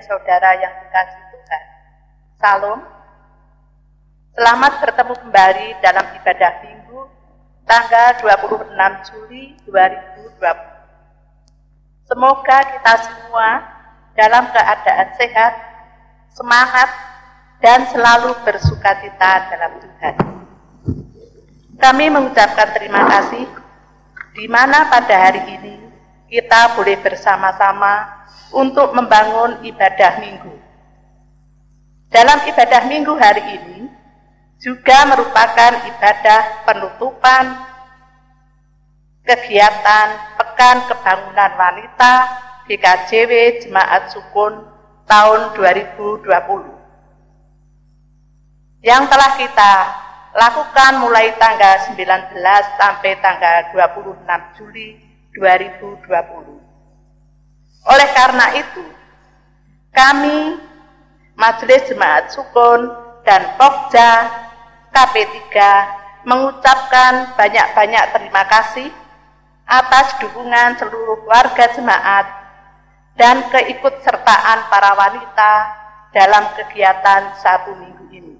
saudara yang dikasihi Tuhan. Salam. Selamat bertemu kembali dalam ibadah Minggu tanggal 26 Juli 2020. Semoga kita semua dalam keadaan sehat, semangat, dan selalu bersukacita dalam Tuhan. Kami mengucapkan terima kasih di mana pada hari ini kita boleh bersama-sama untuk membangun ibadah Minggu. Dalam ibadah Minggu hari ini juga merupakan ibadah penutupan kegiatan Pekan Kebangunan Wanita GKJW Jemaat Sukun tahun 2020 yang telah kita lakukan mulai tanggal 19 sampai tanggal 26 Juli 2020. Oleh karena itu, kami Majelis Jemaat Sukun dan Pokja KP3 mengucapkan banyak-banyak terima kasih atas dukungan seluruh warga jemaat dan keikutsertaan para wanita dalam kegiatan 1 minggu ini.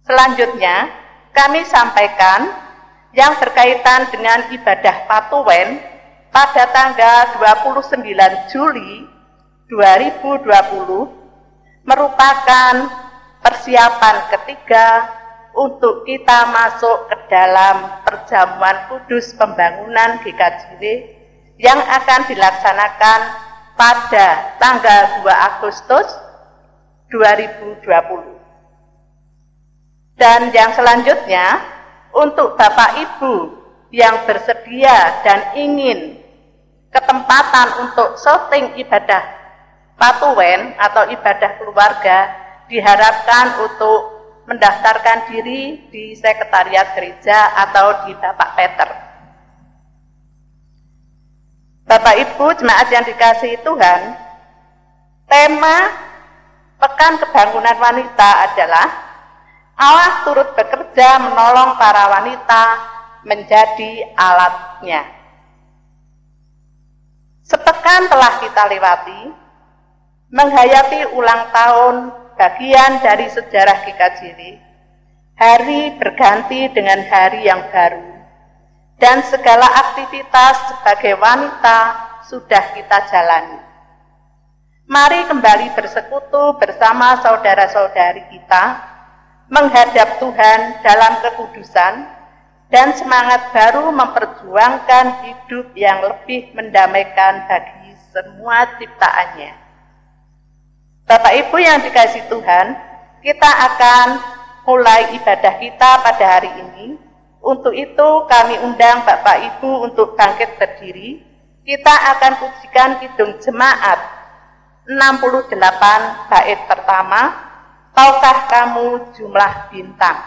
Selanjutnya, kami sampaikan yang berkaitan dengan ibadah Patuwen pada tanggal 29 Juli 2020 merupakan persiapan ketiga untuk kita masuk ke dalam perjamuan kudus pembangunan GKJW yang akan dilaksanakan pada tanggal 2 Agustus 2020. Dan yang selanjutnya, untuk Bapak Ibu yang bersedia dan ingin ketempatan untuk syuting ibadah Patuwen atau ibadah keluarga, diharapkan untuk mendaftarkan diri di Sekretariat Gereja atau di Bapak Peter. Bapak Ibu jemaat yang dikasihi Tuhan, tema Pekan Kebangunan Wanita adalah Allah turut bekerja menolong para wanita menjadi alatnya. Sepekan telah kita lewati, menghayati ulang tahun bagian dari sejarah GKJW, hari berganti dengan hari yang baru, dan segala aktivitas sebagai wanita sudah kita jalani. Mari kembali bersekutu bersama saudara-saudari kita, menghadap Tuhan dalam kekudusan dan semangat baru memperjuangkan hidup yang lebih mendamaikan bagi semua ciptaannya. Bapak Ibu yang dikasihi Tuhan, kita akan mulai ibadah kita pada hari ini. Untuk itu kami undang Bapak Ibu untuk bangkit berdiri. Kita akan pujikan Kidung Jemaat 68 bait pertama, Tahukah kamu jumlah bintang?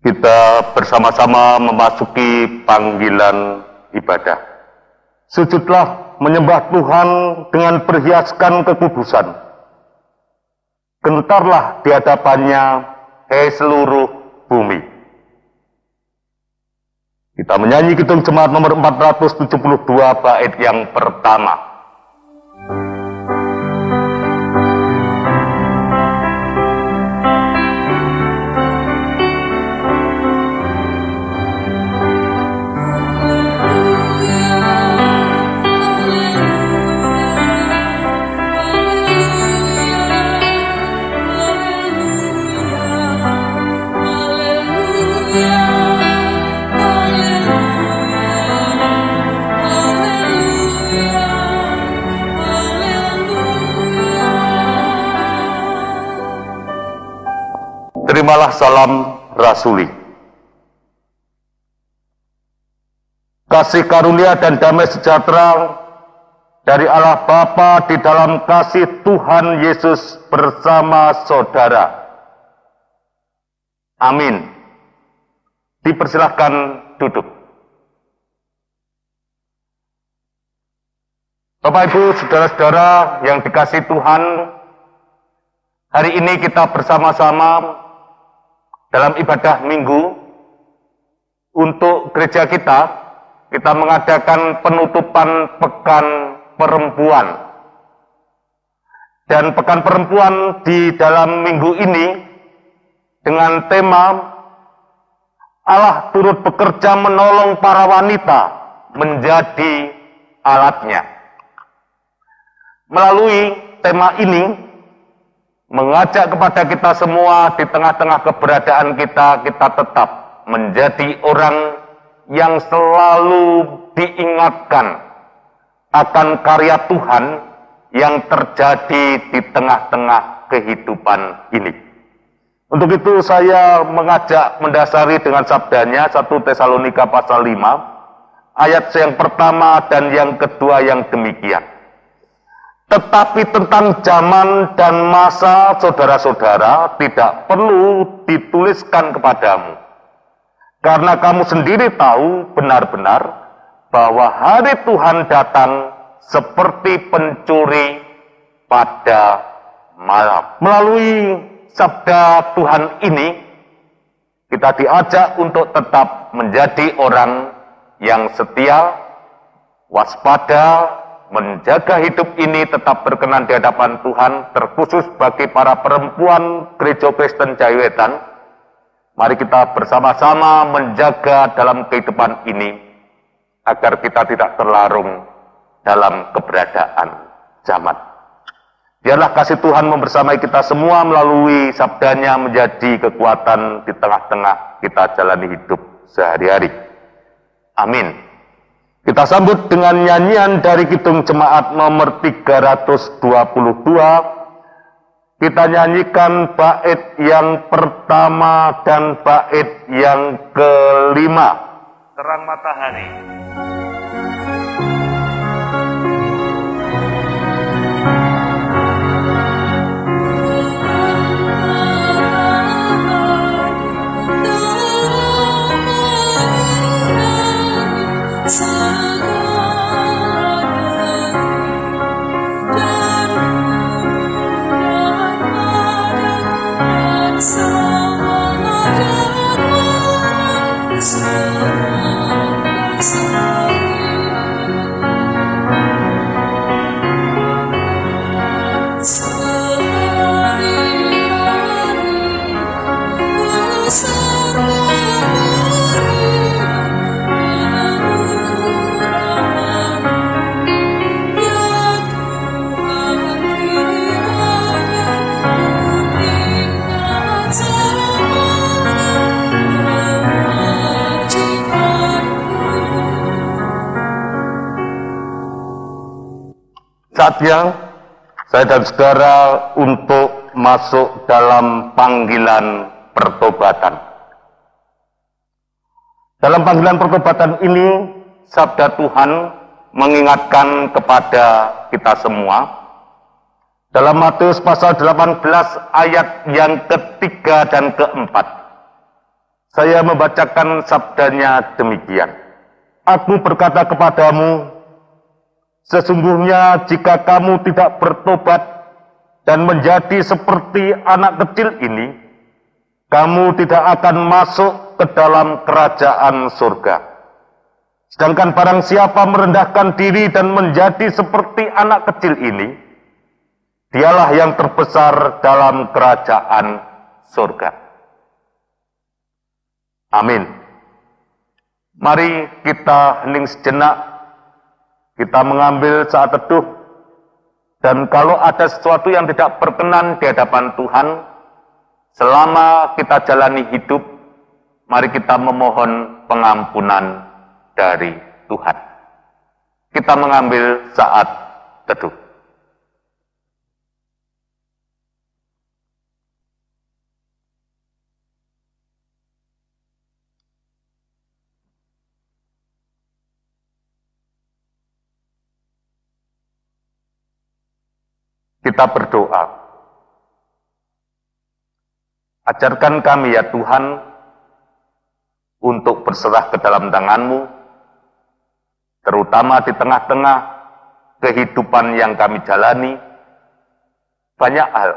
Kita bersama-sama memasuki panggilan ibadah. Sujudlah menyembah Tuhan dengan berhiaskan kekudusan. Gentarlah di hadapannya, hai seluruh bumi. Kita menyanyi Kidung Jemaat nomor 472 bait yang pertama. Terimalah salam rasuli. Kasih karunia dan damai sejahtera dari Allah Bapa di dalam kasih Tuhan Yesus bersama saudara. Amin. Dipersilahkan duduk. Bapak Ibu, saudara-saudara yang dikasihi Tuhan, hari ini kita bersama-sama dalam ibadah minggu untuk gereja kita mengadakan penutupan Pekan Perempuan. Dan Pekan Perempuan di dalam minggu ini dengan tema Allah turut bekerja menolong para wanita menjadi alatnya. Melalui tema ini, mengajak kepada kita semua di tengah-tengah keberadaan kita tetap menjadi orang yang selalu diingatkan akan karya Tuhan yang terjadi di tengah-tengah kehidupan ini. Untuk itu saya mengajak mendasari dengan sabdanya 1 Tesalonika pasal 5, ayat yang pertama dan yang kedua yang demikian. Tetapi tentang zaman dan masa saudara-saudara tidak perlu dituliskan kepadamu. Karena kamu sendiri tahu benar-benar bahwa hari Tuhan datang seperti pencuri pada malam. Melalui sabda Tuhan ini, kita diajak untuk tetap menjadi orang yang setia, waspada, menjaga hidup ini tetap berkenan di hadapan Tuhan, terkhusus bagi para perempuan Gereja Kristen Jayawetan. Mari kita bersama-sama menjaga dalam kehidupan ini, agar kita tidak terlarung dalam keberadaan zaman. Biarlah kasih Tuhan membersamai kita semua melalui sabdanya menjadi kekuatan di tengah-tengah kita jalani hidup sehari-hari. Amin. Kita sambut dengan nyanyian dari Kidung Jemaat nomor 322. Kita nyanyikan bait yang pertama dan bait yang kelima. Terang matahari. Saatnya saya dan saudara untuk masuk dalam panggilan pertobatan. Dalam panggilan pertobatan ini, sabda Tuhan mengingatkan kepada kita semua. Dalam Matius pasal 18 ayat yang ketiga dan keempat, saya membacakan sabdanya demikian. Aku berkata kepadamu, sesungguhnya jika kamu tidak bertobat dan menjadi seperti anak kecil ini, kamu tidak akan masuk ke dalam kerajaan surga. Sedangkan barang siapa merendahkan diri dan menjadi seperti anak kecil ini, dialah yang terbesar dalam kerajaan surga. Amin. Mari kita hening sejenak. Kita mengambil saat teduh, dan kalau ada sesuatu yang tidak berkenan di hadapan Tuhan, selama kita jalani hidup, mari kita memohon pengampunan dari Tuhan. Kita mengambil saat teduh. Kita berdoa. Ajarkan kami ya Tuhan, untuk berserah ke dalam tangan-Mu, terutama di tengah-tengah kehidupan yang kami jalani. Banyak hal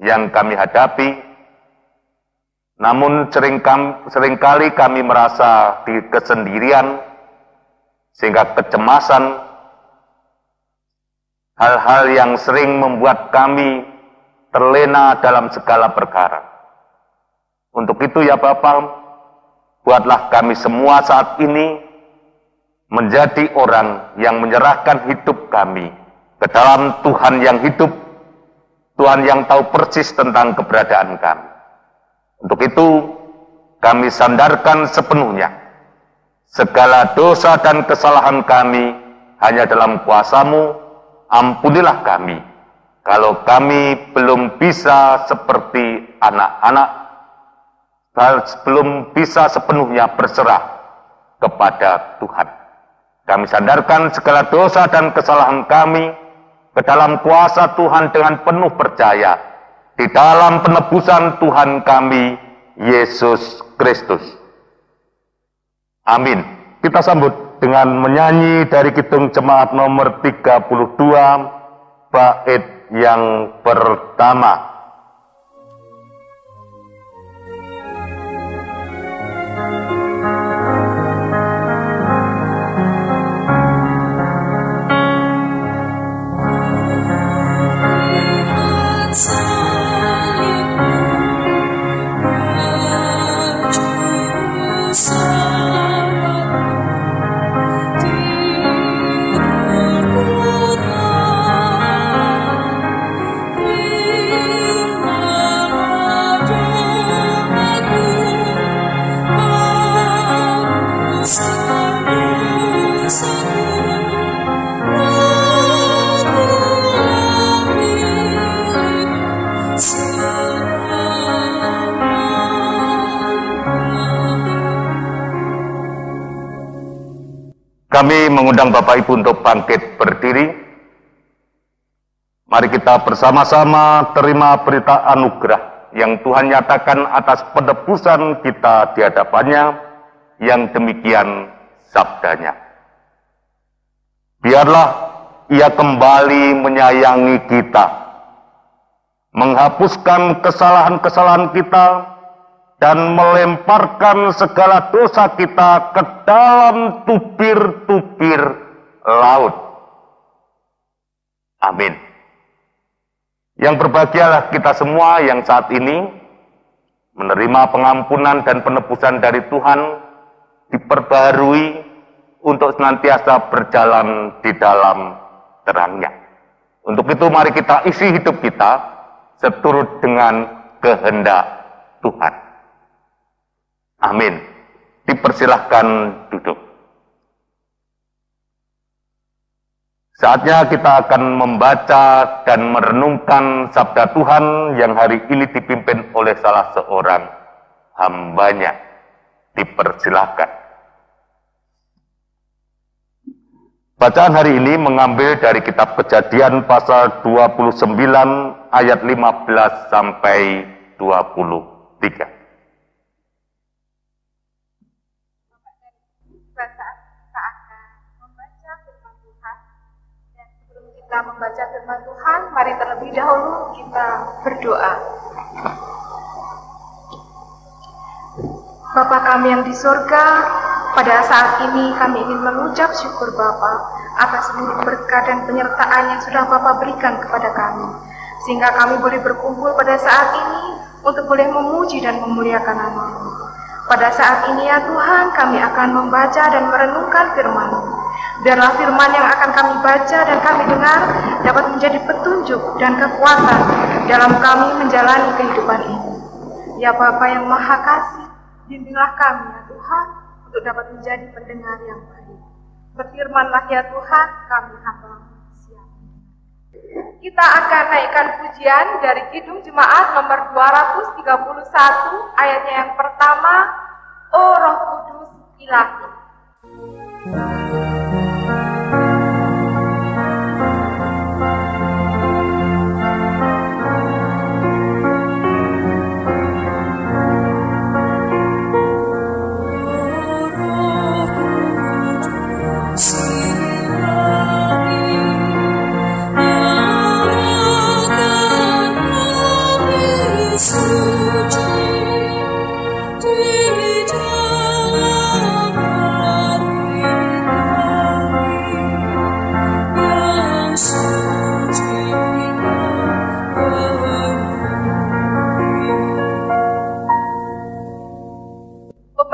yang kami hadapi, namun seringkali kami merasa di kesendirian, sehingga kecemasan, hal-hal yang sering membuat kami terlena dalam segala perkara. Untuk itu ya Bapa, buatlah kami semua saat ini menjadi orang yang menyerahkan hidup kami ke dalam Tuhan yang hidup, Tuhan yang tahu persis tentang keberadaan kami. Untuk itu, kami sandarkan sepenuhnya segala dosa dan kesalahan kami hanya dalam kuasa-Mu. Ampunilah kami kalau kami belum bisa seperti anak-anak, belum bisa sepenuhnya berserah kepada Tuhan. Kami sandarkan segala dosa dan kesalahan kami ke dalam kuasa Tuhan dengan penuh percaya di dalam penebusan Tuhan kami, Yesus Kristus. Amin. Kita sambut dengan menyanyi dari Kidung Jemaat nomor 32, bait yang pertama. Kami mengundang Bapak Ibu untuk bangkit berdiri. Mari kita bersama-sama terima berita anugerah yang Tuhan nyatakan atas penebusan kita di hadapannya, yang demikian sabdanya. Biarlah Ia kembali menyayangi kita, menghapuskan kesalahan-kesalahan kita, dan melemparkan segala dosa kita ke dalam tubir-tubir laut. Amin. Yang berbahagialah kita semua yang saat ini menerima pengampunan dan penebusan dari Tuhan, diperbaharui untuk senantiasa berjalan di dalam terangnya. Untuk itu mari kita isi hidup kita seturut dengan kehendak Tuhan. Amin. Dipersilahkan duduk. Saatnya kita akan membaca dan merenungkan sabda Tuhan yang hari ini dipimpin oleh salah seorang hambanya. Dipersilahkan. Bacaan hari ini mengambil dari kitab Kejadian pasal 29 ayat 15 sampai 23. Kita membaca firman Tuhan, mari terlebih dahulu kita berdoa. Bapa kami yang di surga, pada saat ini kami ingin mengucap syukur Bapa atas seluruh berkat dan penyertaan yang sudah Bapa berikan kepada kami, sehingga kami boleh berkumpul pada saat ini untuk boleh memuji dan memuliakan nama-Mu. Pada saat ini ya Tuhan, kami akan membaca dan merenungkan firman-Mu. Biarlah firman yang akan kami baca dan kami dengar dapat menjadi petunjuk dan kekuatan dalam kami menjalani kehidupan ini. Ya Bapa yang Maha Kasih, bimbinglah kami ya Tuhan untuk dapat menjadi pendengar yang baik. Berfirmanlah ya Tuhan, kami hamba-Mu siap. Kita akan naikkan pujian dari Kidung Jemaat nomor 231 ayatnya yang pertama, O Roh Kudus Ilahi.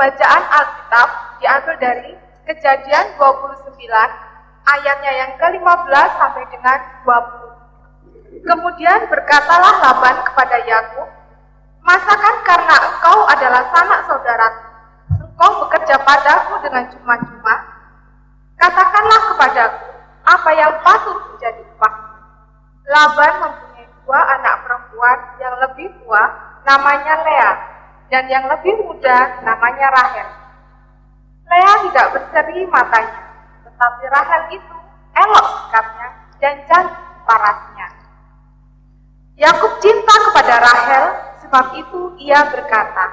Bacaan Alkitab diambil dari Kejadian 29 ayatnya yang ke-15 sampai dengan 20. Kemudian berkatalah Laban kepada Yakub, "Masakan karena engkau adalah sanak saudaraku, engkau bekerja padaku dengan cuma-cuma? Katakanlah kepadaku, apa yang patut menjadi upah?" Laban mempunyai 2 anak perempuan, yang lebih tua namanya Lea, dan yang lebih muda namanya Rahel. Lea tidak berseri matanya, tetapi Rahel itu elok sikapnya dan cantik parasnya. Yakub cinta kepada Rahel, sebab itu ia berkata,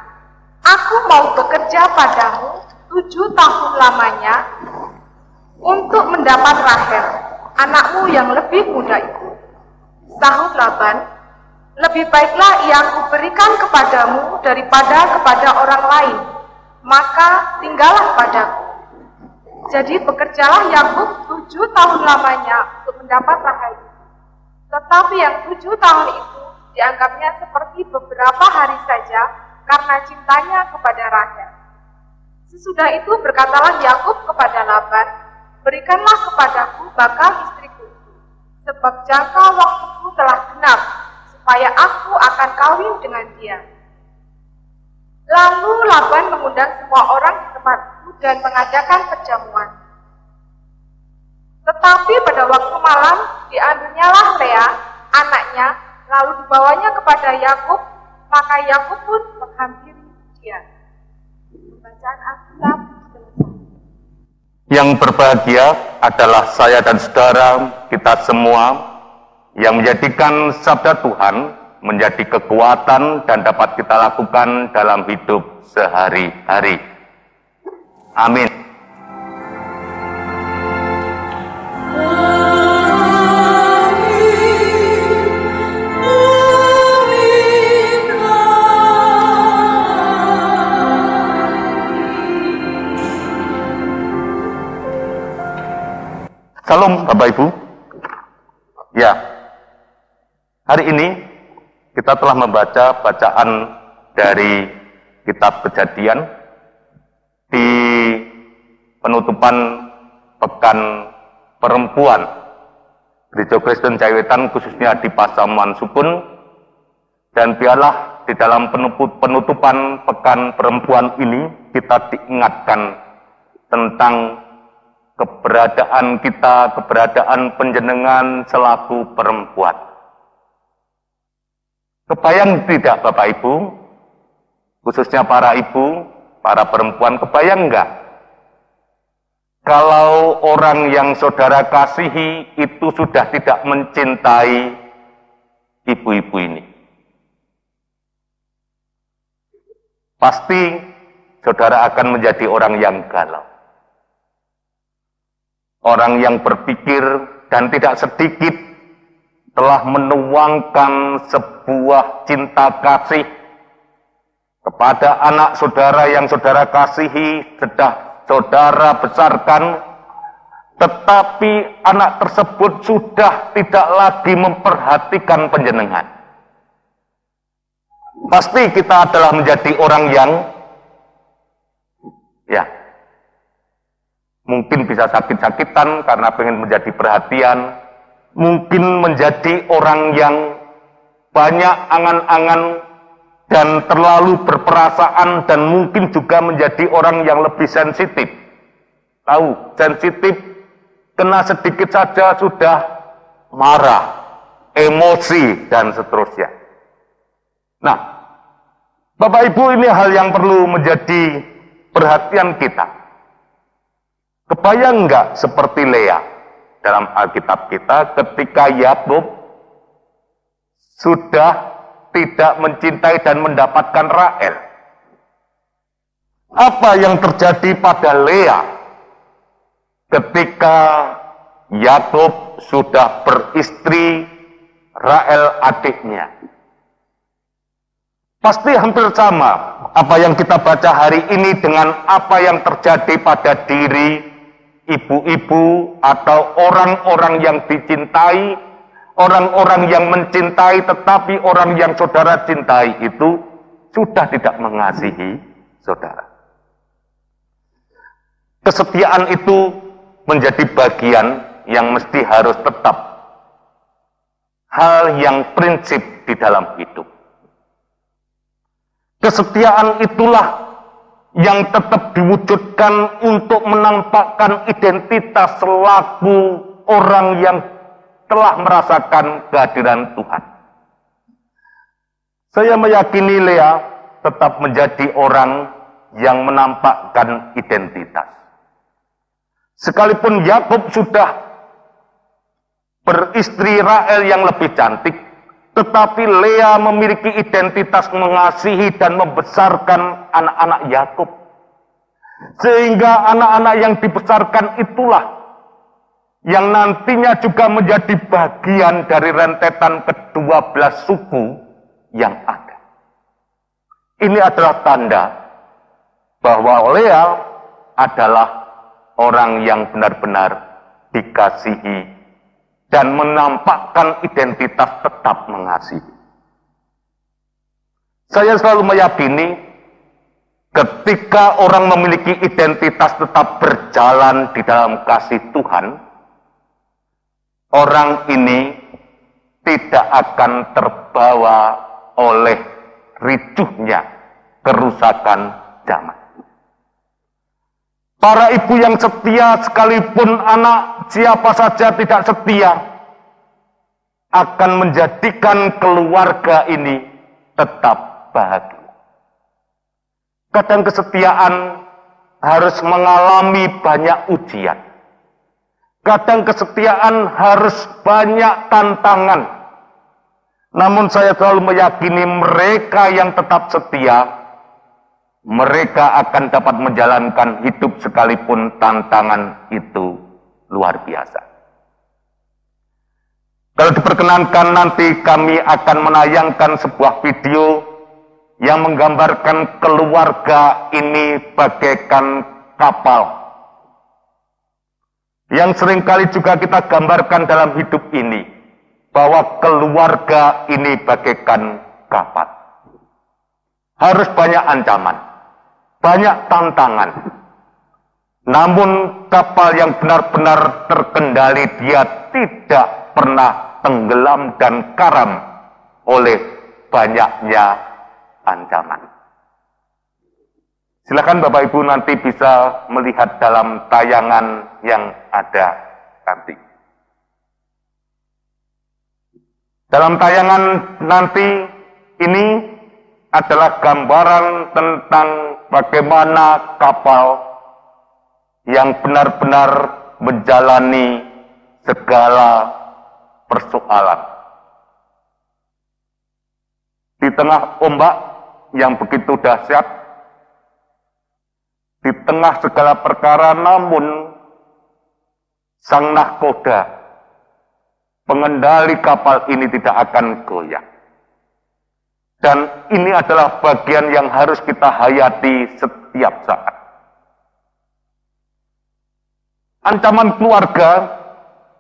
"Aku mau bekerja padamu 7 tahun lamanya untuk mendapat Rahel, anakmu yang lebih muda itu." Sahut Laban, "Lebih baiklah ia kuberikan kepadamu daripada kepada orang lain, maka tinggallah padaku." Jadi bekerjalah Yakub 7 tahun lamanya untuk mendapat Rahel. Tetapi yang 7 tahun itu dianggapnya seperti beberapa hari saja karena cintanya kepada Rahel. Sesudah itu berkatalah Yakub kepada Laban, "Berikanlah kepadaku bakal istriku itu, sebab jangka waktuku telah genap, supaya aku akan kawin dengan dia." Lalu Laban mengundang semua orang di tempat itu dan mengadakan perjamuan. Tetapi pada waktu malam diambilnyalah Lea, anaknya, lalu dibawanya kepada Yakub, maka Yakub pun menghampiri dia. Bacaan Alkitab selesai. Yang berbahagia adalah saya dan saudara kita semua yang menjadikan sabda Tuhan menjadi kekuatan dan dapat kita lakukan dalam hidup sehari-hari. Amin. Salam Bapak Ibu. Ya, hari ini kita telah membaca bacaan dari kitab Kejadian di penutupan Pekan Perempuan Gereja Kristen Cahewetan, khususnya di Pasamuan Sukun. Dan biarlah di dalam penutupan Pekan Perempuan ini kita diingatkan tentang keberadaan kita, keberadaan panjenengan selaku perempuan. Kebayang tidak Bapak Ibu, khususnya para ibu, para perempuan, kebayang enggak? Kalau orang yang saudara kasihi itu sudah tidak mencintai ibu-ibu ini. Pasti saudara akan menjadi orang yang galau. Orang yang berpikir dan tidak sedikit telah menuangkan sebuah cinta kasih kepada anak saudara yang saudara kasihi, sudah saudara besarkan, tetapi anak tersebut sudah tidak lagi memperhatikan panjenengan. Pasti kita adalah menjadi orang yang mungkin bisa sakit-sakitan karena pengen menjadi perhatian, mungkin menjadi orang yang banyak angan-angan dan terlalu berperasaan, dan mungkin juga menjadi orang yang lebih sensitif. Tahu, sensitif, kena sedikit saja sudah marah, emosi, dan seterusnya. Nah, Bapak Ibu, ini hal yang perlu menjadi perhatian kita. Kebayang enggak seperti Lea dalam Alkitab kita ketika Yakub sudah tidak mencintai dan mendapatkan Rahel? Apa yang terjadi pada Lea ketika Yakub sudah beristri Rahel adiknya? Pasti hampir sama apa yang kita baca hari ini dengan apa yang terjadi pada diri ibu-ibu atau orang-orang yang dicintai, orang-orang yang mencintai, tetapi orang yang saudara cintai itu sudah tidak mengasihi saudara. Kesetiaan itu menjadi bagian yang mesti harus tetap, hal yang prinsip di dalam hidup. Kesetiaan itulah yang tetap diwujudkan untuk menampakkan identitas selaku orang yang telah merasakan kehadiran Tuhan. Saya meyakini Lea tetap menjadi orang yang menampakkan identitas. Sekalipun Yakub sudah beristri Rahel yang lebih cantik, tetapi Lea memiliki identitas mengasihi dan membesarkan anak-anak Yakub. Sehingga anak-anak yang dibesarkan itulah yang nantinya juga menjadi bagian dari rentetan ke-12 suku yang ada. Ini adalah tanda bahwa Lea adalah orang yang benar-benar dikasihi dan menampakkan identitas tetap mengasihi. Saya selalu meyakini ketika orang memiliki identitas tetap berjalan di dalam kasih Tuhan, orang ini tidak akan terbawa oleh ricuhnya kerusakan zaman. Para ibu yang setia, sekalipun anak siapa saja tidak setia, akan menjadikan keluarga ini tetap bahagia. Kadang kesetiaan harus mengalami banyak ujian. Kadang kesetiaan harus banyak tantangan. Namun saya selalu meyakini mereka yang tetap setia, mereka akan dapat menjalankan hidup sekalipun tantangan itu luar biasa. Kalau diperkenankan, nanti kami akan menayangkan sebuah video yang menggambarkan keluarga ini bagaikan kapal. Yang seringkali juga kita gambarkan dalam hidup ini, bahwa keluarga ini bagaikan kapal. Harus banyak ancaman, banyak tantangan. Namun kapal yang benar-benar terkendali, dia tidak pernah tenggelam dan karam oleh banyaknya ancaman. Silakan Bapak Ibu nanti bisa melihat dalam tayangan yang ada nanti. Dalam tayangan nanti ini adalah gambaran tentang bagaimana kapal yang benar-benar menjalani segala persoalan. Di tengah ombak yang begitu dahsyat, di tengah segala perkara, namun sang nahkoda, pengendali kapal ini tidak akan goyah. Dan ini adalah bagian yang harus kita hayati setiap saat. Ancaman keluarga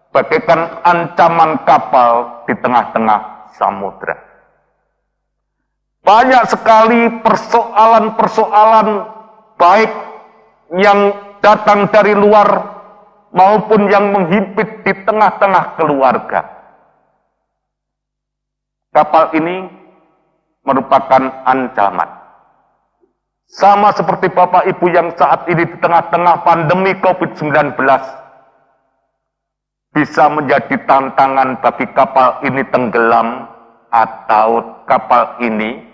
bagaikan ancaman kapal di tengah-tengah samudra. Banyak sekali persoalan-persoalan baik yang datang dari luar maupun yang menghimpit di tengah-tengah keluarga. Kapal ini merupakan ancaman. Sama seperti Bapak Ibu yang saat ini di tengah-tengah pandemi COVID-19 bisa menjadi tantangan bagi kapal ini tenggelam atau kapal ini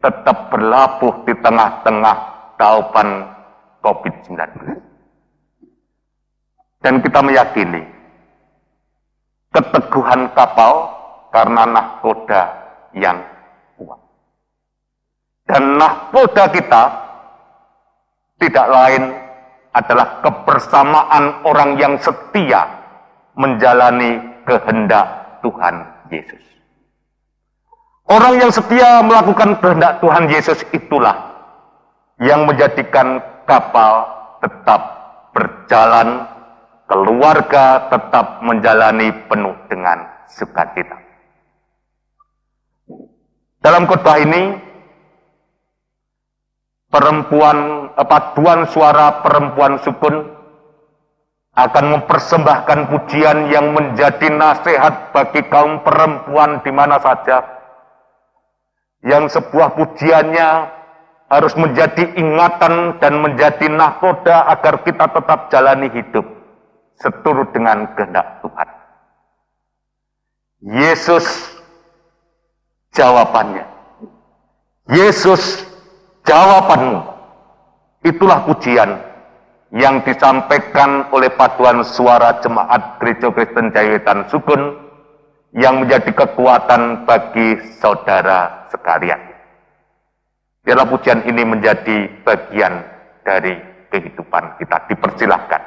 tetap berlabuh di tengah-tengah taupan COVID-19. Dan kita meyakini keteguhan kapal karena nahkoda yang kuat. Dan nahkoda kita tidak lain adalah kebersamaan orang yang setia menjalani kehendak Tuhan Yesus. Orang yang setia melakukan kehendak Tuhan Yesus itulah yang menjadikan kapal tetap berjalan, keluarga tetap menjalani penuh dengan sukacita. Dalam khotbah ini, paduan suara perempuan sukun akan mempersembahkan pujian yang menjadi nasihat bagi kaum perempuan di mana saja, yang sebuah pujiannya harus menjadi ingatan dan menjadi nahkoda agar kita tetap jalani hidup seturut dengan kehendak Tuhan. Yesus jawabannya. Yesus jawabanmu. Itulah pujian yang disampaikan oleh paduan suara jemaat Gereja Kristen Jaiwetan Sukun yang menjadi kekuatan bagi saudara sekalian. Biarlah pujian ini menjadi bagian dari kehidupan kita. Dipersilahkan.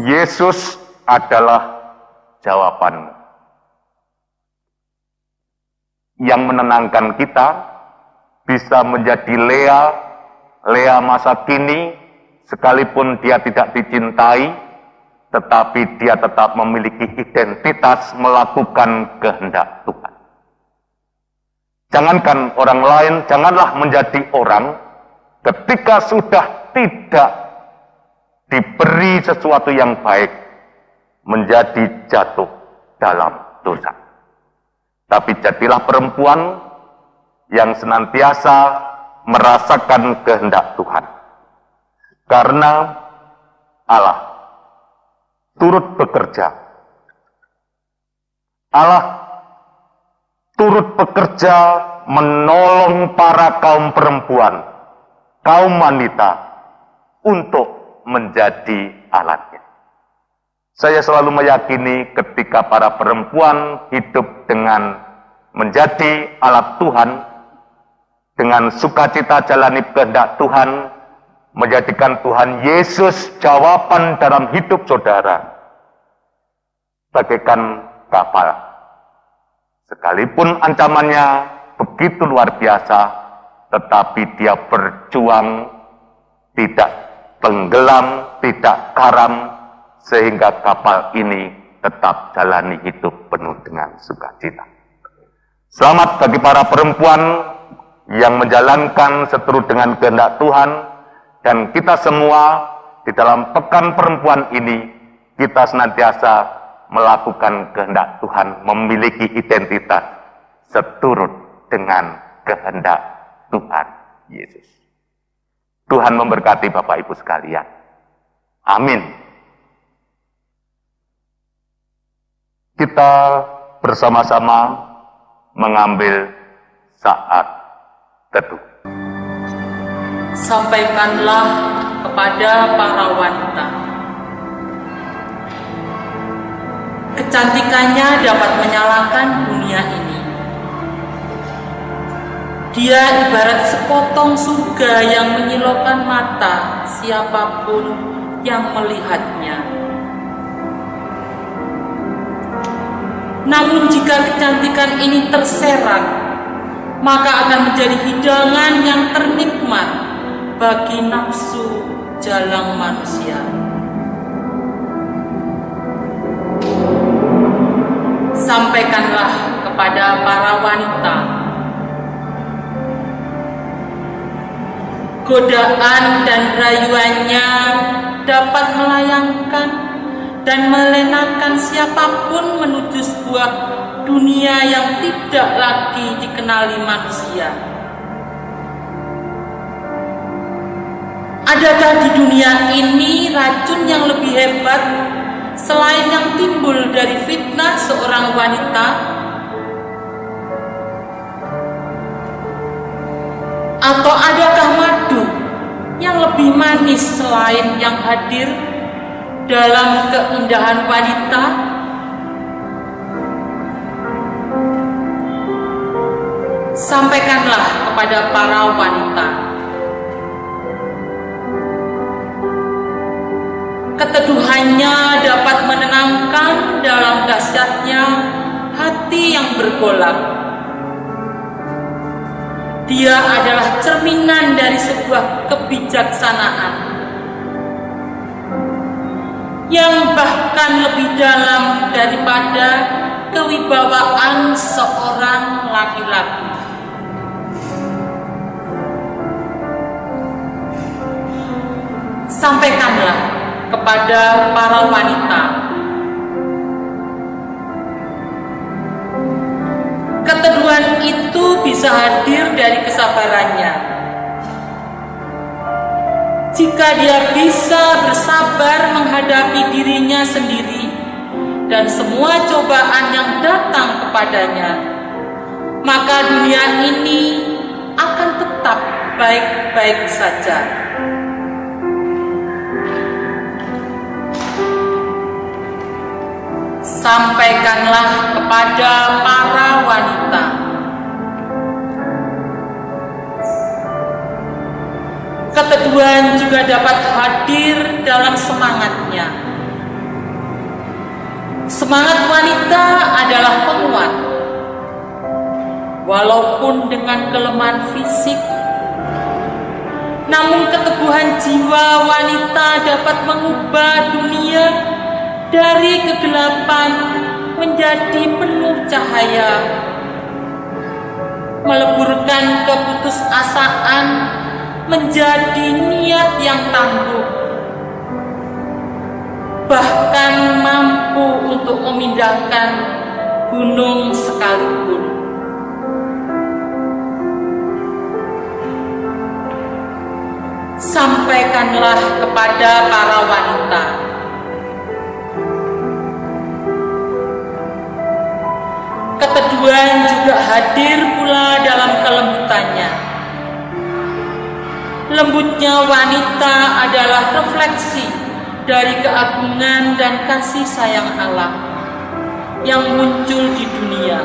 Yesus adalah jawabanmu yang menenangkan kita, bisa menjadi Lea masa kini, sekalipun dia tidak dicintai, tetapi dia tetap memiliki identitas melakukan kehendak Tuhan. Jangankan orang lain, janganlah menjadi orang ketika sudah tidak diberi sesuatu yang baik, menjadi jatuh dalam dosa. Tapi jadilah perempuan yang senantiasa merasakan kehendak Tuhan. Karena Allah turut bekerja. Allah turut bekerja menolong para kaum perempuan, kaum wanita untuk menjadi alatnya. Saya selalu meyakini ketika para perempuan hidup dengan menjadi alat Tuhan, dengan sukacita jalani kehendak Tuhan, menjadikan Tuhan Yesus jawaban dalam hidup saudara, bagaikan kapal. Sekalipun ancamannya begitu luar biasa, tetapi dia berjuang, tidak tenggelam, tidak karam, sehingga kapal ini tetap jalani hidup penuh dengan sukacita. Selamat bagi para perempuan yang menjalankan seturut dengan kehendak Tuhan, dan kita semua di dalam pekan perempuan ini, kita senantiasa melakukan kehendak Tuhan, memiliki identitas seturut dengan kehendak Tuhan Yesus. Tuhan memberkati Bapak Ibu sekalian. Amin. Kita bersama-sama mengambil saat teduh. Sampaikanlah kepada para wanita, kecantikannya dapat menyalakan dunia ini. Dia ibarat sepotong surga yang menyilaukan mata siapapun yang melihatnya. Namun jika kecantikan ini terserak, maka akan menjadi hidangan yang ternikmat bagi nafsu jalang manusia. Sampaikanlah kepada para wanita, godaan dan rayuannya dapat melayangkan dan melenakan siapapun menuju sebuah dunia yang tidak lagi dikenali manusia. Adakah di dunia ini racun yang lebih hebat selain yang timbul dari fitnah seorang wanita? Atau adakah madu yang lebih manis selain yang hadir dalam keindahan wanita? Sampaikanlah kepada para wanita, keteduhannya dapat menenangkan dalam dahsyatnya hati yang bergolak. Dia adalah cerminan dari sebuah kebijaksanaan yang bahkan lebih dalam daripada kewibawaan seorang laki-laki. Sampaikanlah kepada para wanita, keteduhan itu bisa hadir dari kesabarannya. Jika dia bisa bersabar menghadapi dirinya sendiri dan semua cobaan yang datang kepadanya, maka dunia ini akan tetap baik-baik saja. Sampaikanlah kepada para wanita, keteduhan juga dapat hadir dalam semangatnya. Semangat wanita adalah penguat, walaupun dengan kelemahan fisik. Namun keteguhan jiwa wanita dapat mengubah dunia dari kegelapan menjadi penuh cahaya, meleburkan keputusasaan menjadi niat yang tangguh, bahkan mampu untuk memindahkan gunung sekalipun. Sampaikanlah kepada para wanita, keteduhan juga hadir pula dalam kelembutannya. Lembutnya wanita adalah refleksi dari keagungan dan kasih sayang Allah yang muncul di dunia.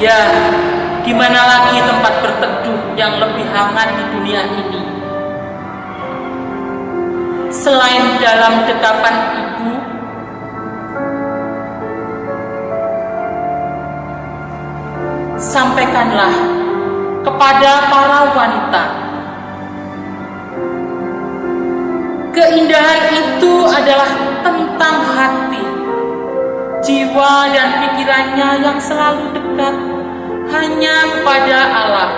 Ya, di mana lagi tempat berteduh yang lebih hangat di dunia ini selain dalam dekapan ibu? Sampaikanlah kepada para wanita, keindahan itu adalah tentang hati, jiwa dan pikirannya yang selalu dekat hanya kepada Allah.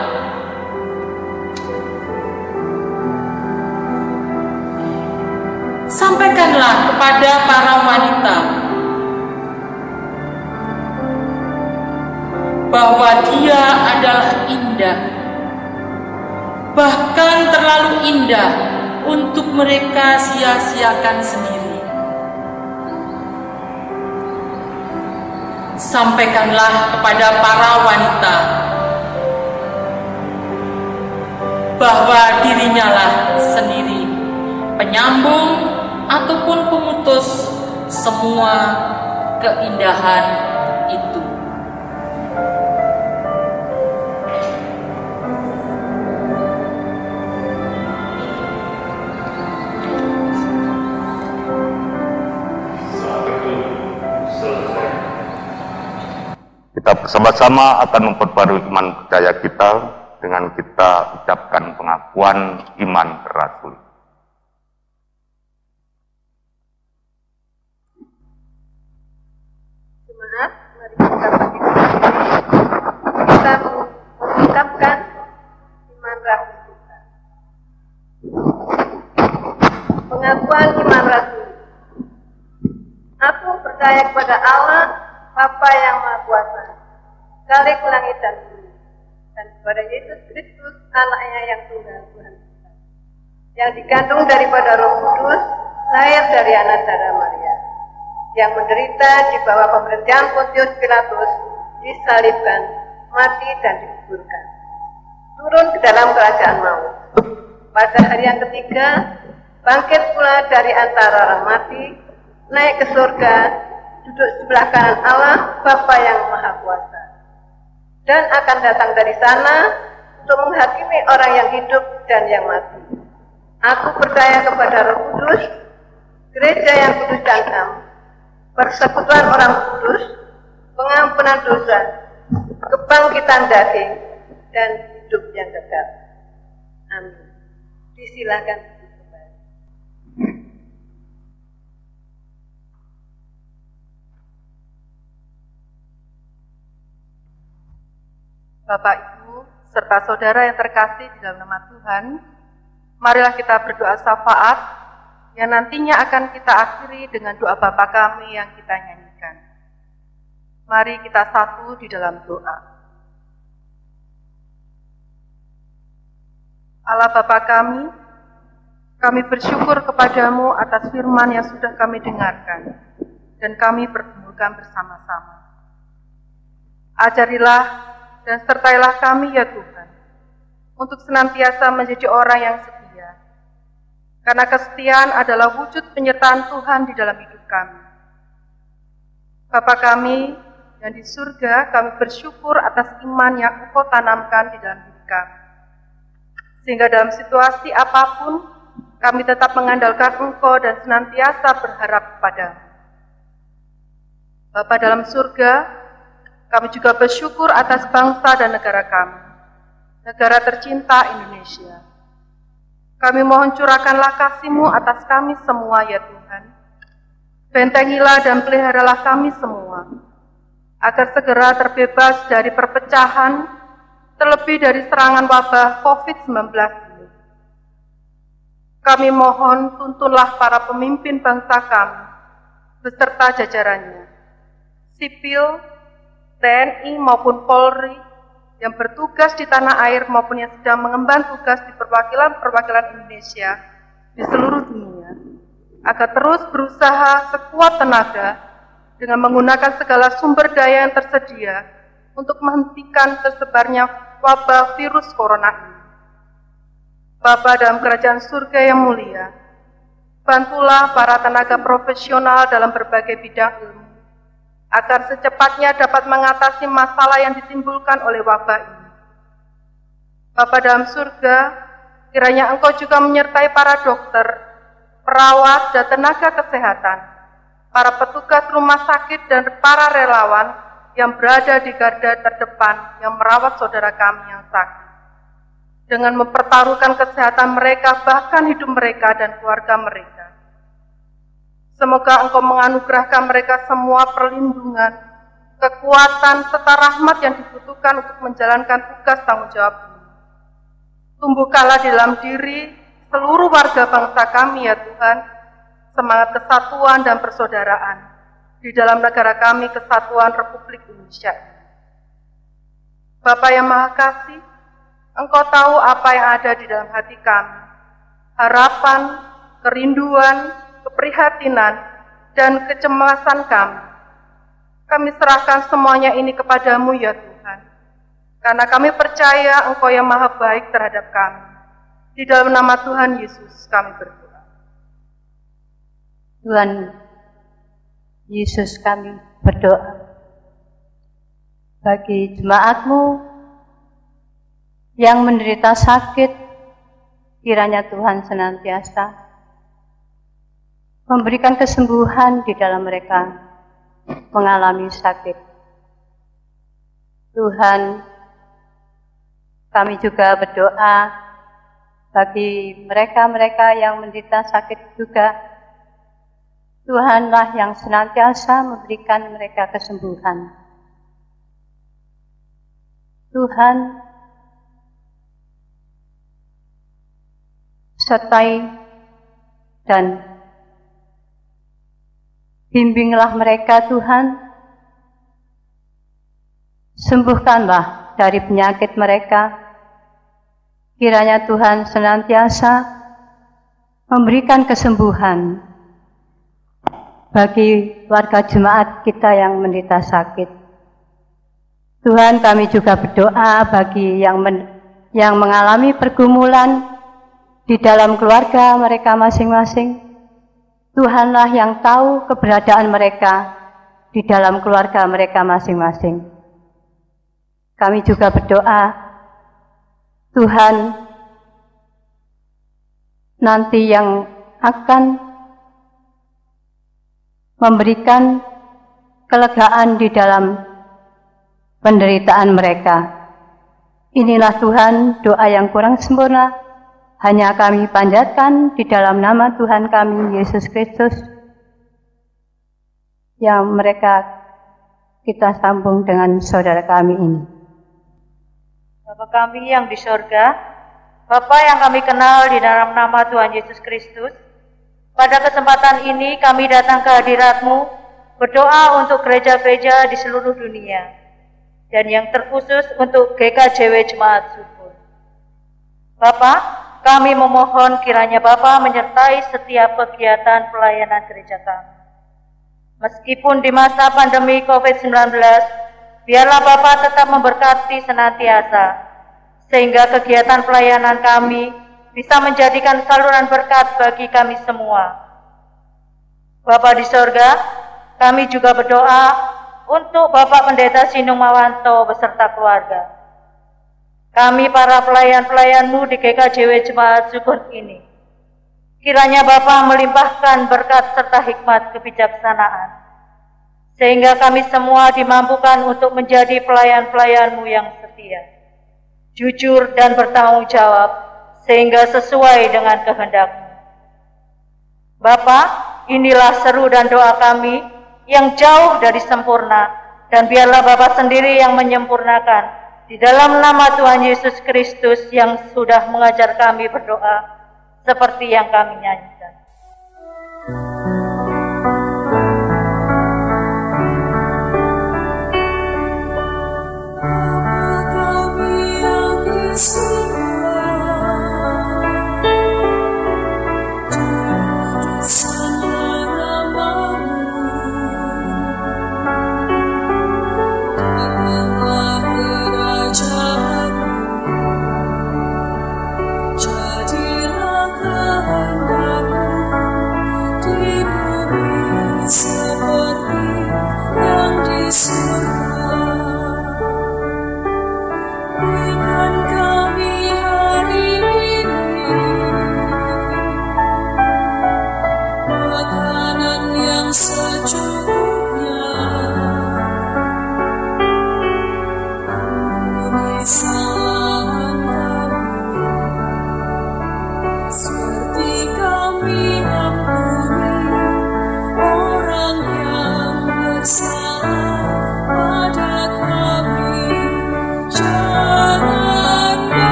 Sampaikanlah kepada para wanita bahwa dia adalah indah, bahkan terlalu indah untuk mereka sia-siakan sendiri. Sampaikanlah kepada para wanita bahwa dirinya lah sendiri penyambung ataupun pemutus semua keindahan itu. Kita bersama-sama akan memperbarui iman percaya kita dengan kita ucapkan pengakuan iman rasul. Jemaat, mari kita bangkit berdiri. Kita mengucapkan iman rasul kita. Pengakuan iman rasul. Aku percaya kepada Allah, Bapa yang Maha Kuasa, Khalik langit dan bumi, dan kepada Yesus Kristus, Anaknya yang tunggal Tuhan kita, yang dikandung daripada Roh Kudus, lahir dari anak darah Maria, yang menderita di bawah pemerintahan Pontius Pilatus, disalibkan, mati dan dikuburkan, turun ke dalam kerajaan maut. Pada hari yang ketiga, bangkit pula dari antara orang mati, naik ke surga, duduk sebelah kanan Allah, Bapa yang Maha Kuasa, dan akan datang dari sana untuk menghakimi orang yang hidup dan yang mati. Aku percaya kepada Roh Kudus, gereja yang kudus dan am, persekutuan orang kudus, pengampunan dosa, kebangkitan daging, dan hidup yang kekal. Amin. Disilakan. Bapak, Ibu, serta saudara yang terkasih di dalam nama Tuhan, marilah kita berdoa syafaat yang nantinya akan kita akhiri dengan doa Bapa kami yang kita nyanyikan. Mari kita satu di dalam doa. Allah Bapa kami bersyukur kepadamu atas firman yang sudah kami dengarkan, dan kami bergumul memerlukan bersama-sama. Ajarilah dan sertailah kami ya Tuhan, untuk senantiasa menjadi orang yang setia, karena kesetiaan adalah wujud penyertaan Tuhan di dalam hidup kami. Bapa kami yang di surga, kami bersyukur atas iman yang Engkau tanamkan di dalam hidup kami, sehingga dalam situasi apapun, kami tetap mengandalkan Engkau dan senantiasa berharap kepada-Mu. Bapa dalam surga, kami juga bersyukur atas bangsa dan negara kami, negara tercinta Indonesia. Kami mohon curahkanlah kasih-Mu atas kami semua ya Tuhan. Bentengilah dan peliharalah kami semua, agar segera terbebas dari perpecahan, terlebih dari serangan wabah COVID-19 ini. Kami mohon tuntunlah para pemimpin bangsa kami, beserta jajarannya, sipil, TNI maupun Polri, yang bertugas di tanah air maupun yang sedang mengemban tugas di perwakilan Indonesia di seluruh dunia, agar terus berusaha sekuat tenaga dengan menggunakan segala sumber daya yang tersedia untuk menghentikan tersebarnya wabah virus corona ini. Bapa dalam kerajaan surga yang mulia, bantulah para tenaga profesional dalam berbagai bidang ilmu, agar secepatnya dapat mengatasi masalah yang ditimbulkan oleh wabah ini. Bapa dalam surga, kiranya Engkau juga menyertai para dokter, perawat, dan tenaga kesehatan, para petugas rumah sakit dan para relawan yang berada di garda terdepan yang merawat saudara kami yang sakit, dengan mempertaruhkan kesehatan mereka, bahkan hidup mereka dan keluarga mereka. Semoga Engkau menganugerahkan mereka semua perlindungan, kekuatan, serta rahmat yang dibutuhkan untuk menjalankan tugas tanggung jawab ini. Tumbuhkanlah di dalam diri seluruh warga bangsa kami ya Tuhan, semangat kesatuan dan persaudaraan di dalam negara kami, Kesatuan Republik Indonesia. Bapa yang Maha Kasih, Engkau tahu apa yang ada di dalam hati kami, harapan, kerinduan, keprihatinan, dan kecemasan kami. Kami serahkan semuanya ini kepadamu ya Tuhan, karena kami percaya Engkau yang Maha baik terhadap kami. Di dalam nama Tuhan Yesus kami berdoa. Tuhan Yesus kami berdoa bagi jemaat-Mu yang menderita sakit, kiranya Tuhan senantiasa memberikan kesembuhan di dalam mereka mengalami sakit. Tuhan, kami juga berdoa bagi mereka-mereka yang menderita sakit juga. Tuhanlah yang senantiasa memberikan mereka kesembuhan. Tuhan, sertai dan bimbinglah mereka Tuhan, sembuhkanlah dari penyakit mereka. Kiranya Tuhan senantiasa memberikan kesembuhan bagi warga jemaat kita yang menderita sakit. Tuhan, kami juga berdoa bagi yang mengalami pergumulan di dalam keluarga mereka masing-masing. Tuhanlah yang tahu keberadaan mereka di dalam keluarga mereka masing-masing. Kami juga berdoa, Tuhan, nanti yang akan memberikan kelegaan di dalam penderitaan mereka. Inilah Tuhan, doa yang kurang sempurna hanya kami panjatkan di dalam nama Tuhan kami Yesus Kristus, yang mereka kita sambung dengan saudara kami ini. Bapa kami yang di sorga, Bapa yang kami kenal di dalam nama Tuhan Yesus Kristus, pada kesempatan ini kami datang ke hadirat-Mu, berdoa untuk gereja-gereja di seluruh dunia, dan yang terkhusus untuk GKJW Jemaat Syukur. Bapa, kami memohon kiranya Bapa menyertai setiap kegiatan pelayanan gereja kami. Meskipun di masa pandemi COVID-19, biarlah Bapa tetap memberkati senantiasa, sehingga kegiatan pelayanan kami bisa menjadikan saluran berkat bagi kami semua. Bapa di sorga, kami juga berdoa untuk Bapak Pendeta Sinung Mawanto beserta keluarga. Kami para pelayan-pelayan-Mu di GKJW Jemaat Syukur ini, kiranya Bapa melimpahkan berkat serta hikmat kebijaksanaan, sehingga kami semua dimampukan untuk menjadi pelayan-pelayan-Mu yang setia, jujur dan bertanggung jawab, sehingga sesuai dengan kehendak-Mu. Bapa, inilah seru dan doa kami yang jauh dari sempurna, dan biarlah Bapa sendiri yang menyempurnakan di dalam nama Tuhan Yesus Kristus yang sudah mengajar kami berdoa seperti yang kami nyanyikan.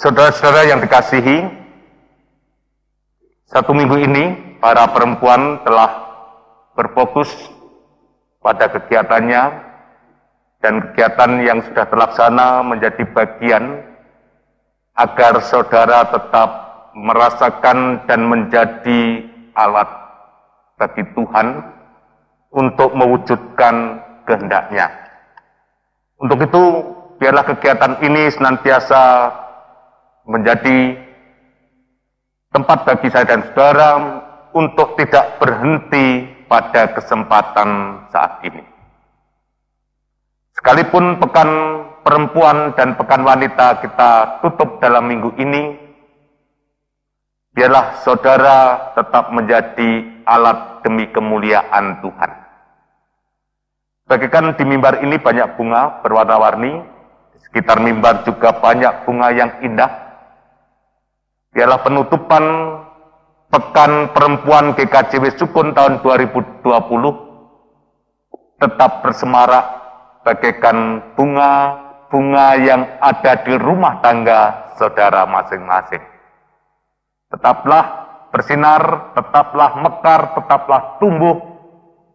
Saudara-saudara yang dikasihi, satu minggu ini para perempuan telah berfokus pada kegiatannya, dan kegiatan yang sudah terlaksana menjadi bagian agar saudara tetap merasakan dan menjadi alat bagi Tuhan untuk mewujudkan kehendak-Nya. Untuk itu, biarlah kegiatan ini senantiasa menjadi tempat bagi saya dan saudara untuk tidak berhenti pada kesempatan saat ini. Sekalipun pekan perempuan dan pekan wanita kita tutup dalam minggu ini, biarlah saudara tetap menjadi alat demi kemuliaan Tuhan. Bagaikan di mimbar ini banyak bunga berwarna-warni, di sekitar mimbar juga banyak bunga yang indah. Biarlah penutupan Pekan Perempuan GKJW Sukun tahun 2020 tetap bersemarak bagaikan bunga-bunga yang ada di rumah tangga saudara masing-masing. Tetaplah bersinar, tetaplah mekar, tetaplah tumbuh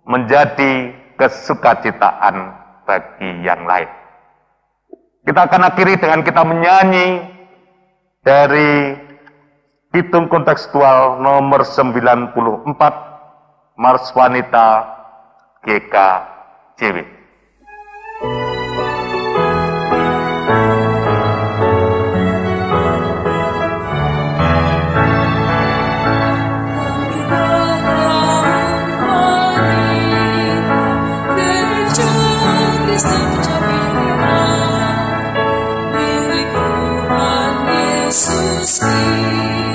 menjadi kesukacitaan bagi yang lain. Kita akan akhiri dengan kita menyanyi dari Hitung Kontekstual nomor 94, Mars Wanita GKJW.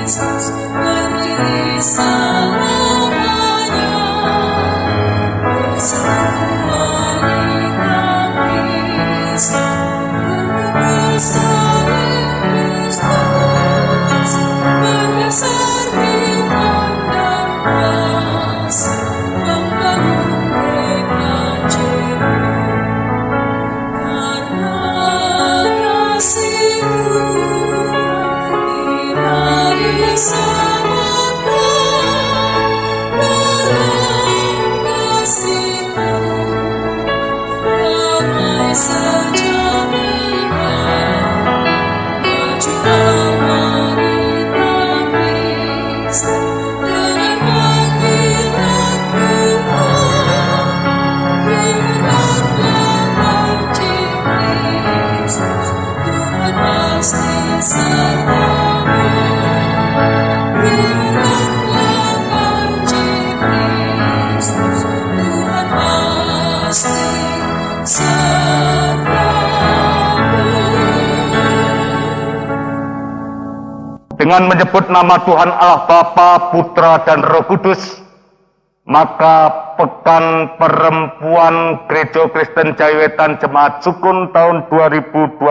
Yesus berdiri selamanya. Dengan menyebut nama Tuhan Allah Bapa, Putra, dan Roh Kudus, maka Pekan Perempuan Gereja Kristen Jaiwetan Jemaat Sukun tahun 2020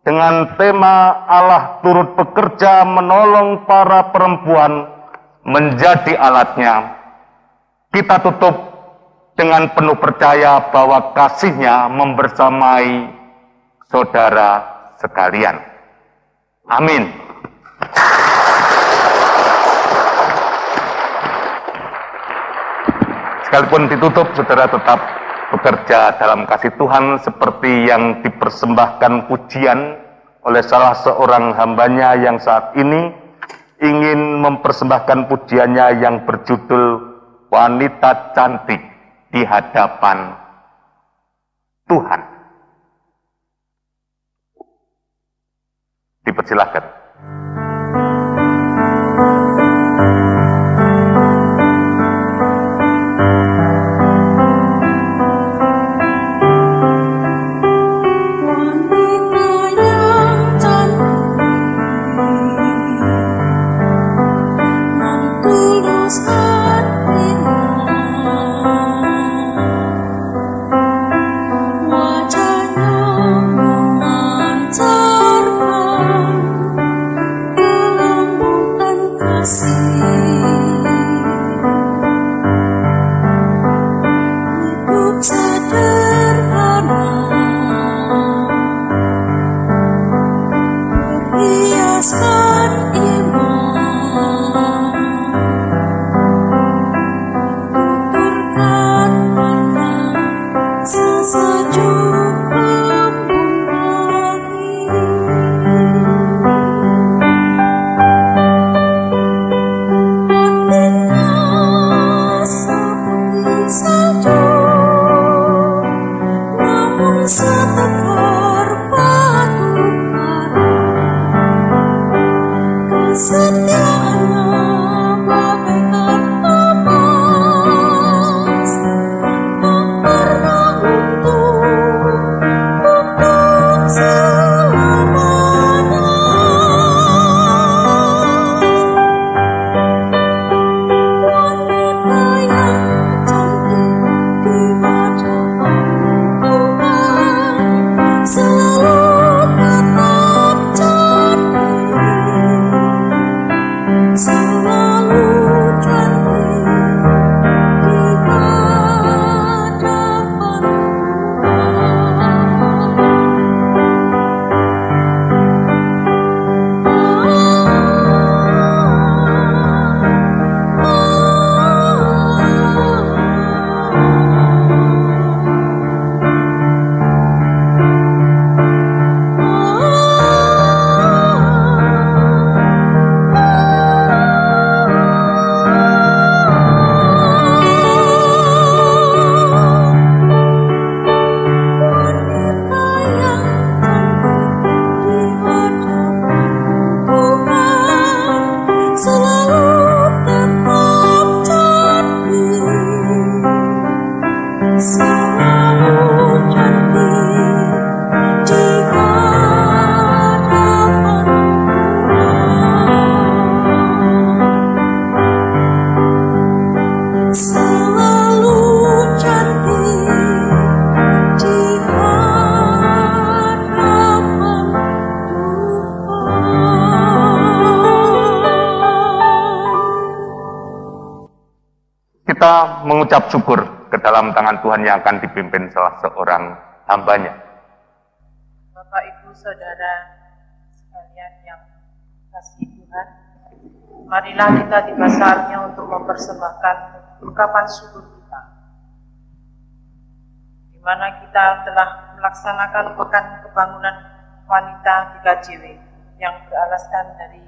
dengan tema Allah turut bekerja menolong para perempuan menjadi alatnya. Kita tutup dengan penuh percaya bahwa kasih-Nya membersamai saudara sekalian. Amin. Sekalipun ditutup, saudara tetap bekerja dalam kasih Tuhan seperti yang dipersembahkan pujian oleh salah seorang hambanya yang saat ini ingin mempersembahkan pujiannya yang berjudul Wanita Cantik di Hadapan Tuhan. Dipersilahkan. Kita mengucap syukur ke dalam tangan Tuhan yang akan dipimpin salah seorang hambanya. Bapak, Ibu, Saudara sekalian yang kasih Tuhan, marilah kita tiba saatnya untuk mempersembahkan ungkapan syukur kita. Di mana kita telah melaksanakan Pekan Kebangunan Wanita GKJW yang beralaskan dari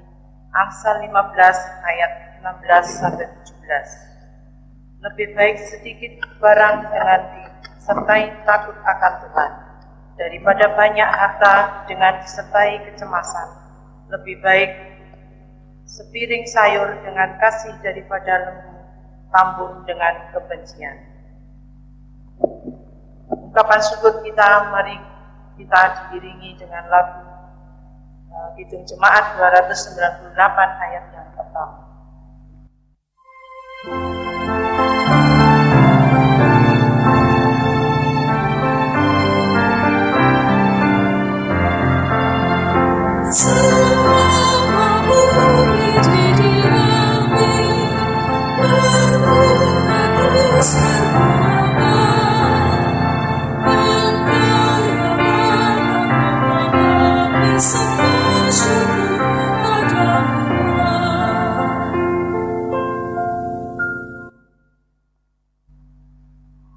Amsal 15 ayat 16-17. Lebih baik sedikit barang dengan disertai takut akan Tuhan daripada banyak harta dengan disertai kecemasan. Lebih baik sepiring sayur dengan kasih daripada lembu tambun dengan kebencian. Ungkapan syukur kita, mari kita diiringi dengan lagu Kidung Jemaat 298 ayat yang pertama. Semua bumi didiami, berbunga bersama, Engkau yang Maha bisa bersyukur padamu.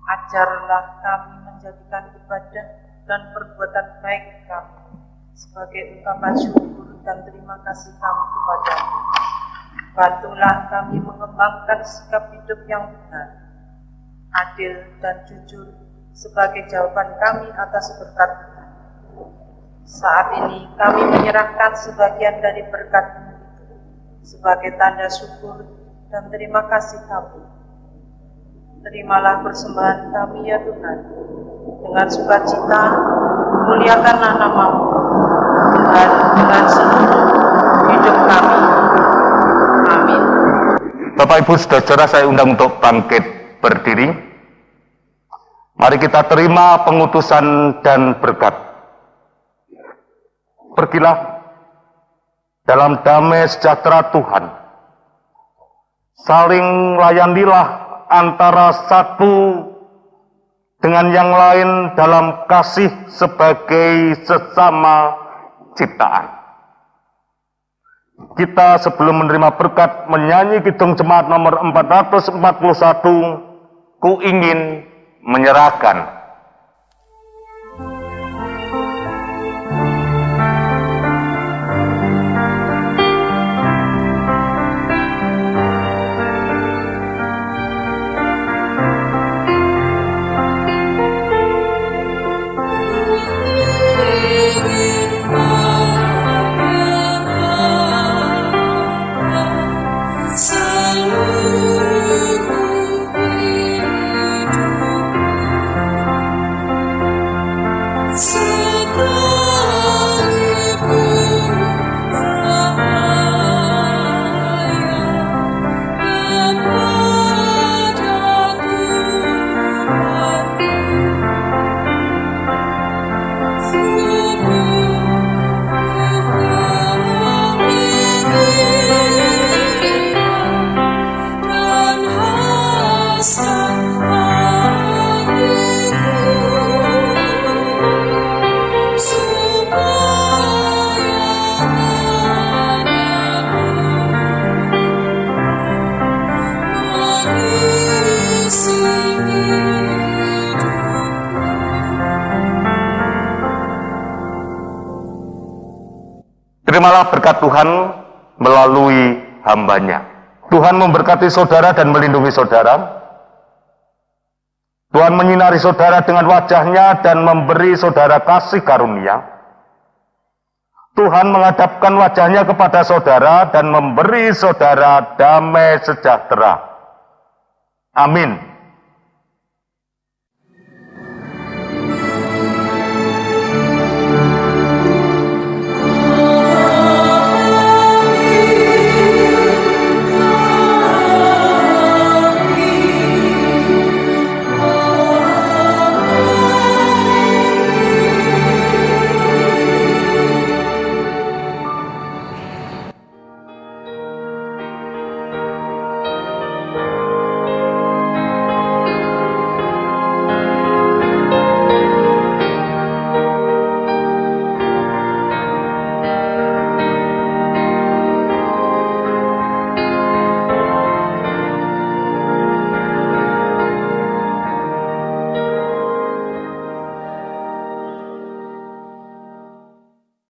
Ajarlah kami menjadikan ibadah dan perbuatan baik kami sebagai ungkapan syukur dan terima kasih kami kepadamu. Bantulah kami mengembangkan sikap hidup yang benar, adil dan jujur sebagai jawaban kami atas berkat Tuhan. Saat ini kami menyerahkan sebagian dari berkat-Mu sebagai tanda syukur dan terima kasih kami. Terimalah persembahan kami ya Tuhan, dengan sukacita muliakanlah nama-Mu Tuhan dengan seluruh hidup kami. Amin. Bapak Ibu Saudara, saya undang untuk bangkit berdiri. Mari kita terima pengutusan dan berkat. Pergilah dalam damai sejahtera Tuhan. Saling layanilah antara satu dengan yang lain dalam kasih sebagai sesama ciptaan. Kita sebelum menerima berkat menyanyi Kidung Jemaat nomor 441, Ku Ingin Menyerahkan. Terimalah berkat Tuhan melalui hamba-Nya. Tuhan memberkati saudara dan melindungi saudara. Tuhan menyinari saudara dengan wajah-Nya dan memberi saudara kasih karunia. Tuhan menghadapkan wajah-Nya kepada saudara dan memberi saudara damai sejahtera. Amin.